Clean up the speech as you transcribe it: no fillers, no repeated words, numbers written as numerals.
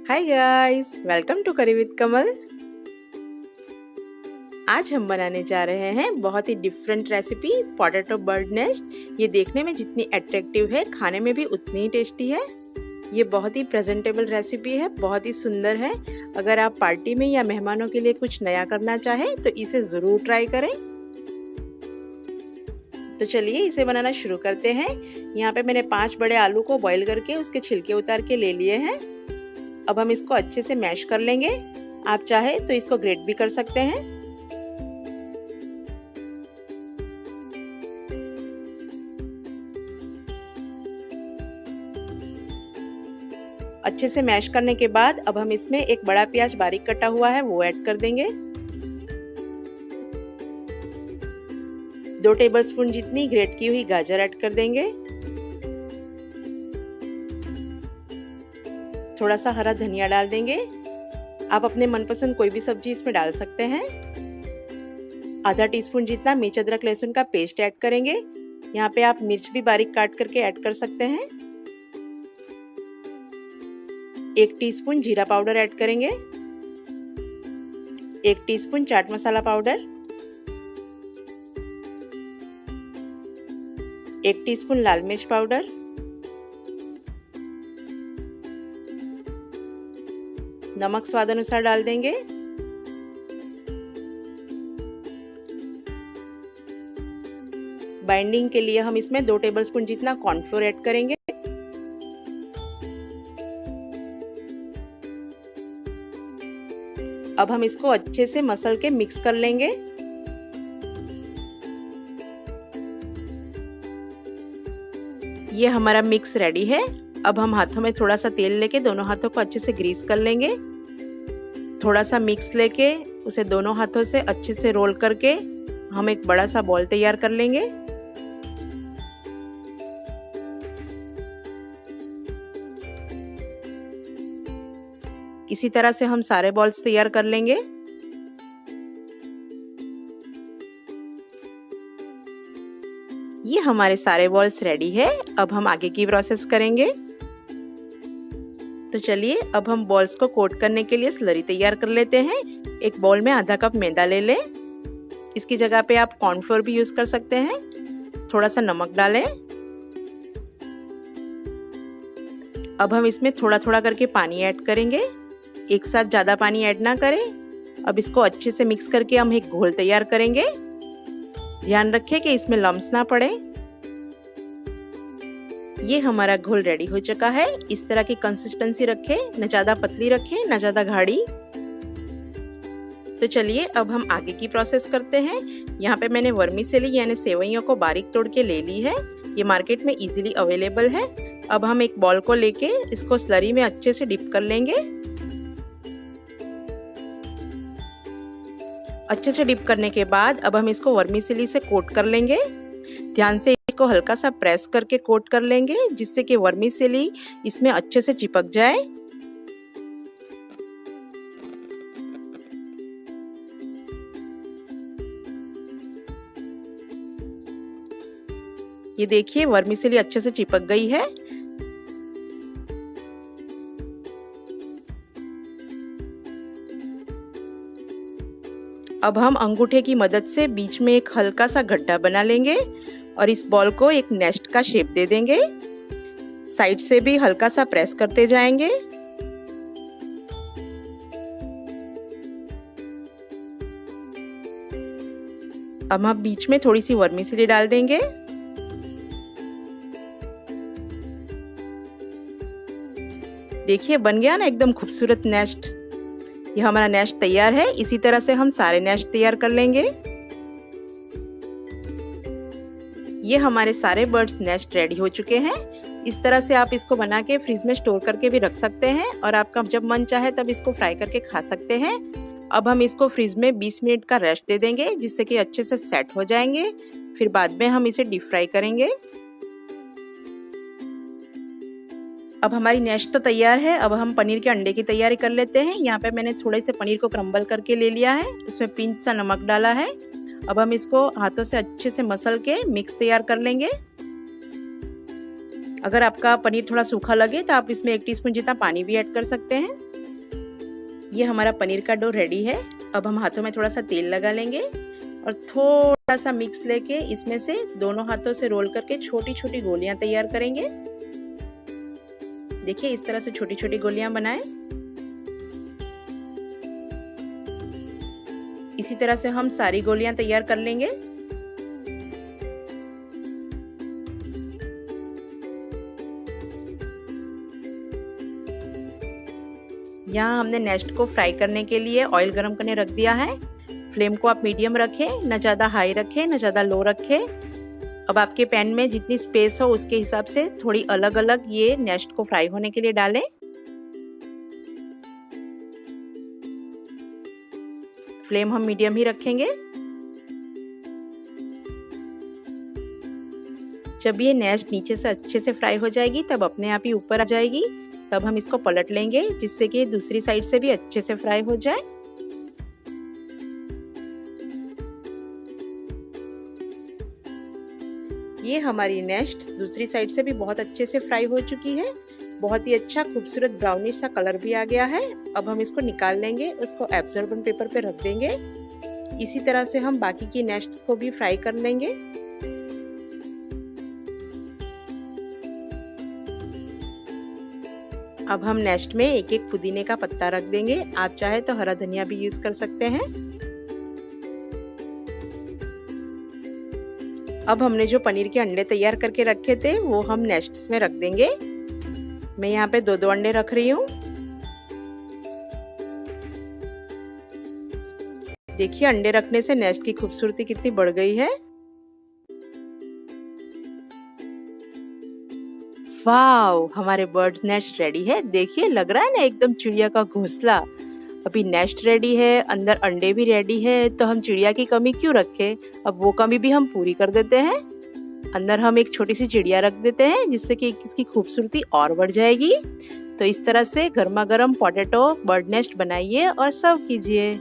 Hi guys, welcome to curry with Kamal. आज हम बनाने जा रहे हैं बहुत ही different recipe potato bird nest. ये देखने में जितनी अट्रैक्टिव है, खाने में भी उतनी ही टेस्टी है। ये बहुत ही प्रेजेंटेबल रेसिपी है, बहुत ही सुंदर है। अगर आप पार्टी में या मेहमानों के लिए कुछ नया करना चाहें तो इसे ज़रूर ट्राई करें। तो चलिए इसे बनाना शुरू करते हैं। यहाँ पे मैंने 5 बड़े आलू को बॉईल करके उसके छिलके उतार के ले लिए हैं। अब हम इसको अच्छे से मैश कर लेंगे। आप चाहे तो इसको ग्रेट भी कर सकते हैं। अच्छे से मैश करने के बाद अब हम इसमें एक बड़ा प्याज बारीक कटा हुआ है वो ऐड कर देंगे। 2 टेबलस्पून जितनी ग्रेट की हुई गाजर ऐड कर देंगे। थोड़ा सा हरा धनिया डाल देंगे। आप अपने मनपसंद कोई भी सब्जी इसमें डाल सकते हैं। आधा टीस्पून जितना मिर्च अदरक लहसुन का पेस्ट ऐड करेंगे। यहाँ पे आप मिर्च भी बारीक काट करके ऐड कर सकते हैं। 1 टीस्पून जीरा पाउडर ऐड करेंगे। 1 teaspoon chaat masala powder, 1 teaspoon लाल मिर्च पाउडर, नमक स्वाद अनुसार डाल देंगे। बाइंडिंग के लिए हम इसमें 2 टेबलस्पून जितना कॉर्नफ्लोर ऐड करेंगे। अब हम इसको अच्छे से मसल के मिक्स कर लेंगे। ये हमारा मिक्स रेडी है। अब हम हाथों में थोड़ा सा तेल लेके दोनों हाथों को अच्छे से ग्रीस कर लेंगे। थोड़ा सा मिक्स लेके उसे दोनों हाथों से अच्छे से रोल करके हम एक बड़ा सा बॉल तैयार कर लेंगे। इसी तरह से हम सारे बॉल्स तैयार कर लेंगे। ये हमारे सारे बॉल्स रेडी है। अब हम आगे की प्रोसेस करेंगे। तो चलिए अब हम बॉल्स को कोट करने के लिए स्लरी तैयार कर लेते हैं। एक बाउल में आधा कप मैदा ले लें। इसकी जगह पे आप कॉर्नफ्लोर भी यूज कर सकते हैं। थोड़ा सा नमक डालें। अब हम इसमें थोड़ा थोड़ा करके पानी ऐड करेंगे। एक साथ ज़्यादा पानी ऐड ना करें। अब इसको अच्छे से मिक्स करके हम एक घोल तैयार करेंगे। ध्यान रखें कि इसमें लम्स ना पड़े। ये हमारा घोल रेडी हो चुका है। इस तरह की कंसिस्टेंसी रखें, न ज़्यादा पतली रखें न ज़्यादा गाढ़ी। तो चलिए अब हम आगे की प्रोसेस करते हैं। यहाँ पे मैंने वर्मीसेली यानी सेवइयों को बारीक तोड़ के ले ली है। ये मार्केट में इजीली अवेलेबल है। अब हम एक बॉल को लेके इसको स्लरी में अच्छे से डिप कर लेंगे। अच्छे से डिप करने के बाद अब हम इसको वर्मीसेली से कोट कर लेंगे। ध्यान से इसको हल्का सा प्रेस करके कोट कर लेंगे, जिससे कि वर्मीसेली इसमें अच्छे से चिपक जाए। ये देखिए वर्मीसेली अच्छे से चिपक गई है। अब हम अंगूठे की मदद से बीच में एक हल्का सा गड्ढा बना लेंगे और इस बॉल को एक नेस्ट का शेप दे देंगे। साइड से भी हल्का सा प्रेस करते जाएंगे। अब हम बीच में थोड़ी सी वर्मीसेली डाल देंगे। देखिए बन गया ना एकदम खूबसूरत नेस्ट। ये हमारा नेस्ट तैयार है। इसी तरह से हम सारे नेस्ट तैयार कर लेंगे। ये हमारे सारे बर्ड्स नेस्ट रेडी हो चुके हैं। इस तरह से आप इसको बना के फ्रिज में स्टोर करके भी रख सकते हैं और आपका जब मन चाहे तब इसको फ्राई करके खा सकते हैं। अब हम इसको फ्रिज में 20 मिनट का रेस्ट दे देंगे, जिससे कि अच्छे से सेट हो जाएंगे। फिर बाद में हम इसे डीप फ्राई करेंगे। अब हमारी नेस्ट तो तैयार है। अब हम पनीर के अंडे की तैयारी कर लेते हैं। यहाँ पे मैंने थोड़े से पनीर को क्रम्बल करके ले लिया है। उसमें पिंच सा नमक डाला है। अब हम इसको हाथों से अच्छे से मसल के मिक्स तैयार कर लेंगे। अगर आपका पनीर थोड़ा सूखा लगे तो आप इसमें 1 टीस्पून जितना पानी भी ऐड कर सकते हैं। ये हमारा पनीर का डो रेडी है। अब हम हाथों में थोड़ा सा तेल लगा लेंगे और थोड़ा सा मिक्स लेके इसमें से दोनों हाथों से रोल करके छोटी छोटी गोलियां तैयार करेंगे। देखिए इस तरह से छोटी छोटी गोलियां बनाएं। इसी तरह से हम सारी गोलियां तैयार कर लेंगे। यहाँ हमने नेक्स्ट को फ्राई करने के लिए ऑयल गरम करने रख दिया है। फ्लेम को आप मीडियम रखें, न ज़्यादा हाई रखें न ज़्यादा लो रखें। अब आपके पैन में जितनी स्पेस हो उसके हिसाब से थोड़ी अलग अलग ये नेक्स्ट को फ्राई होने के लिए डालें। फ्लेम हम मीडियम ही रखेंगे। जब ये नेक्स्ट नीचे से अच्छे से फ्राई हो जाएगी तब अपने आप ही ऊपर आ जाएगी। तब हम इसको पलट लेंगे जिससे कि दूसरी साइड से भी अच्छे से फ्राई हो जाए। ये हमारी नेक्स्ट दूसरी साइड से भी बहुत अच्छे से फ्राई हो चुकी है। बहुत ही अच्छा खूबसूरत ब्राउनिश सा कलर भी आ गया है। अब हम इसको निकाल लेंगे, उसको एब्जॉर्बेंट पेपर पे रख देंगे। इसी तरह से हम बाकी की नेक्स्ट को भी फ्राई कर लेंगे। अब हम नेक्स्ट में एक एक पुदीने का पत्ता रख देंगे। आप चाहे तो हरा धनिया भी यूज कर सकते हैं। अब हमने जो पनीर के अंडे तैयार करके रखे थे वो हम नेक्स्ट में रख देंगे। मैं यहाँ पे 2-2 अंडे रख रही हूँ। देखिए अंडे रखने से नेक्स्ट की खूबसूरती कितनी बढ़ गई है। वाव, हमारे बर्ड्स नेस्ट रेडी है। देखिए लग रहा है ना एकदम चिड़िया का घोंसला। अभी नेस्ट रेडी है, अंदर अंडे भी रेडी है, तो हम चिड़िया की कमी क्यों रखें। अब वो कमी भी हम पूरी कर देते हैं। अंदर हम एक छोटी सी चिड़िया रख देते हैं जिससे कि इसकी खूबसूरती और बढ़ जाएगी। तो इस तरह से गर्मा गर्म पोटैटो बर्ड नेस्ट बनाइए और सर्व कीजिए।